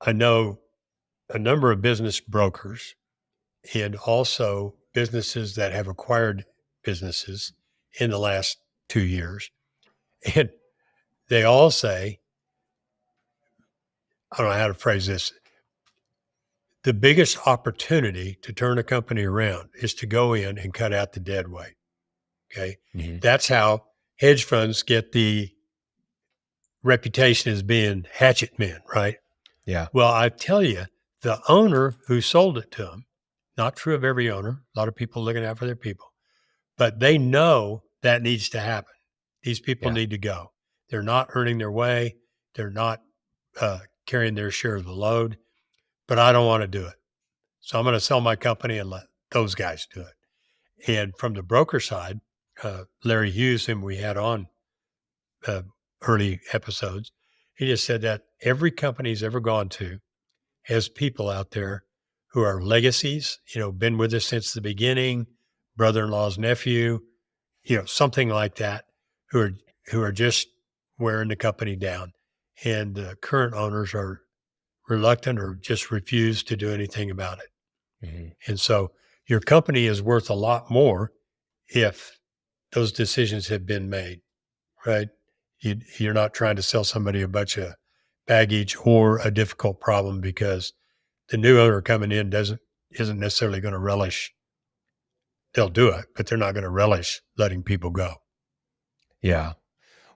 I know a number of business brokers and also businesses that have acquired businesses in the last 2 years. And they all say, I don't know how to phrase this, the biggest opportunity to turn a company around is to go in and cut out the dead weight. Okay. Hmm. That's how hedge funds get the reputation as being hatchet men, right? Yeah. Well, I tell you, the owner who sold it to them, not true of every owner, a lot of people looking out for their people, but they know that needs to happen. These people Yeah. need to go. They're not earning their way. They're not carrying their share of the load, but I don't want to do it. So I'm going to sell my company and let those guys do it. And from the broker side, Larry Hughes, whom we had on uh, early episodes, he just said that every company he's ever gone to has people out there who are legacies, been with us since the beginning, brother-in-law's nephew, something like that, who are just wearing the company down. And the current owners are reluctant or just refuse to do anything about it. Hmm. And so your company is worth a lot more if those decisions have been made, right? You're not trying to sell somebody a bunch of baggage or a difficult problem because the new owner coming in isn't necessarily going to relish. They'll do it, but they're not going to relish letting people go. Yeah.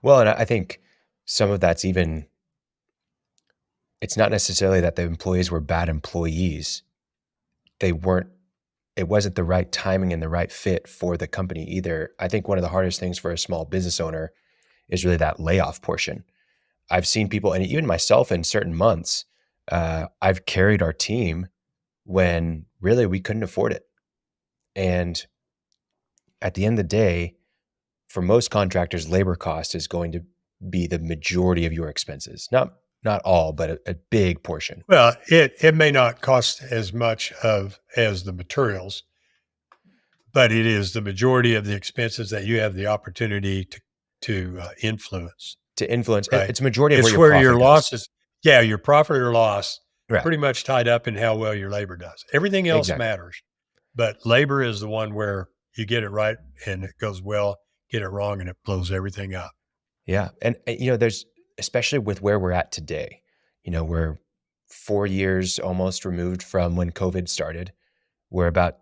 Well, and I think some of that's even, it's not necessarily that the employees were bad employees. They weren't, it wasn't the right timing and the right fit for the company either. I think one of the hardest things for a small business owner is really that layoff portion. I've seen people, and even myself in certain months, I've carried our team when really we couldn't afford it. And at the end of the day, for most contractors, labor cost is going to be the majority of your expenses. Not all, but a big portion. Well, it may not cost as much as the materials, but it is the majority of the expenses that you have the opportunity to influence, To influence, right? it's a majority of where It's your where your profit goes. losses, yeah, your profit or loss, Right. pretty much tied up in how well your labor does. Everything else Exactly. matters, but labor is the one where you get it right and it goes well, get it wrong and it blows everything up. Yeah. And, there's, especially with where we're at today, we're 4 years almost removed from when COVID started. We're about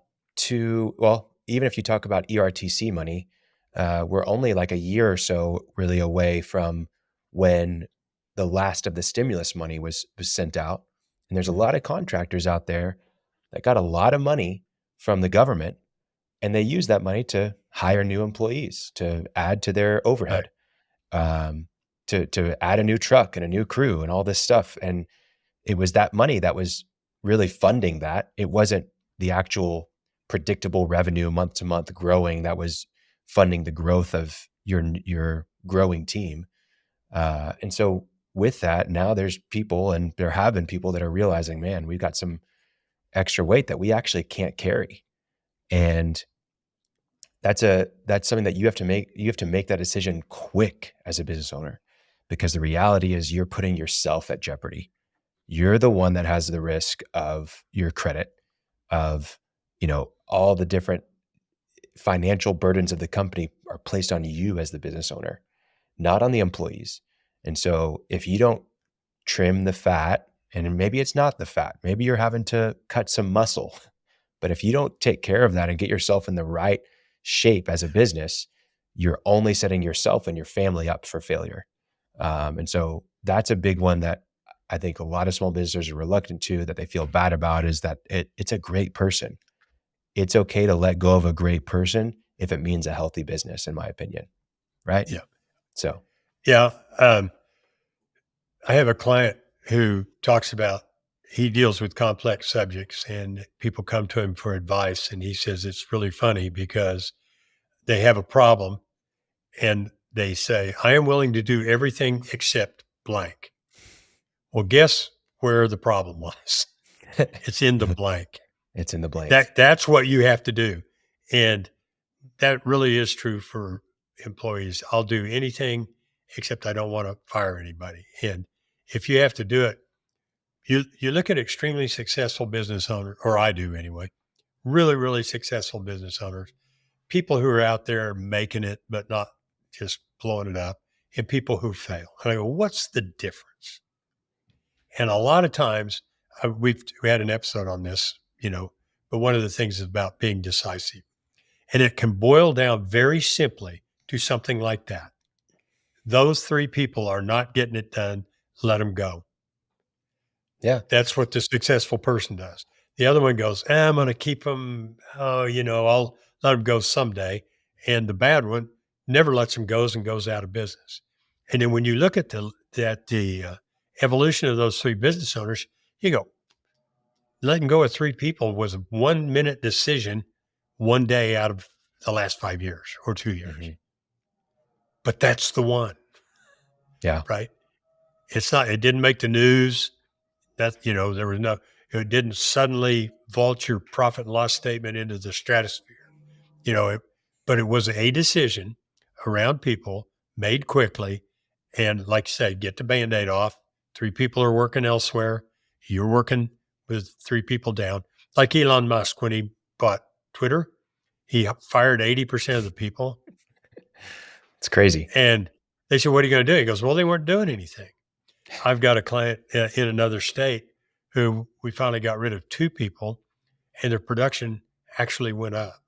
well, even if you talk about ERTC money, we're only like a year or so really away from when the last of the stimulus money was sent out. And there's a lot of contractors out there that got a lot of money from the government, and they use that money to hire new employees, to add to their Right. overhead, um, to add a new truck and a new crew and all this stuff. And it was that money that was really funding that. It wasn't the actual predictable revenue month to month growing that was funding the growth of your growing team. And so with that, now there's people, and there have been people that are realizing, man, we've got some extra weight that we actually can't carry. And that's something that you have to make that decision quick as a business owner, because the reality is you're putting yourself at jeopardy. You're the one that has the risk of your credit, of, all the different financial burdens of the company are placed on you as the business owner, not on the employees. And so if you don't trim the fat, and maybe it's not the fat, maybe you're having to cut some muscle, but if you don't take care of that and get yourself in the right shape as a business, you're only setting yourself and your family up for failure. And so that's a big one that I think a lot of small businesses are reluctant to, that they feel bad about, is that it's a great person. It's okay to let go of a great person if it means a healthy business, in my opinion. Right. Yeah. So, Yeah. I have a client who talks about he deals with complex subjects and people come to him for advice. And he says it's really funny because they have a problem and they say, I am willing to do everything except blank. Well, guess where the problem was? It's in the blank. it's in the blank. That's what you have to do. And that really is true for employees. I'll do anything except I don't want to fire anybody. And if you have to do it You look at extremely successful business owners, or I do anyway, really, really successful business owners, people who are out there making it, but not just blowing it up, and people who fail. And I go, what's the difference? And a lot of times, we had an episode on this, but one of the things is about being decisive. And it can boil down very simply to something like that. Those three people are not getting it done. Let them go. Yeah. That's what the successful person does. The other one goes, I'm going to keep them. Oh, I'll let them go someday. And the bad one never lets them go and goes out of business. And then when you look at the evolution of those three business owners, you go, letting go of three people was a 1 minute decision one day out of the last 5 years or 2 years. Mm-hmm. But that's the one, Yeah. right? It didn't make the news. There was it didn't suddenly vault your profit and loss statement into the stratosphere, but it was a decision around people made quickly. And like you say, get the Band-Aid off. Three people are working elsewhere. You're working with three people down. Like Elon Musk, when he bought Twitter, he fired 80% of the people. It's crazy. And they said, what are you going to do? He goes, well, they weren't doing anything. I've got a client in another state who we finally got rid of two people, and their production actually went up.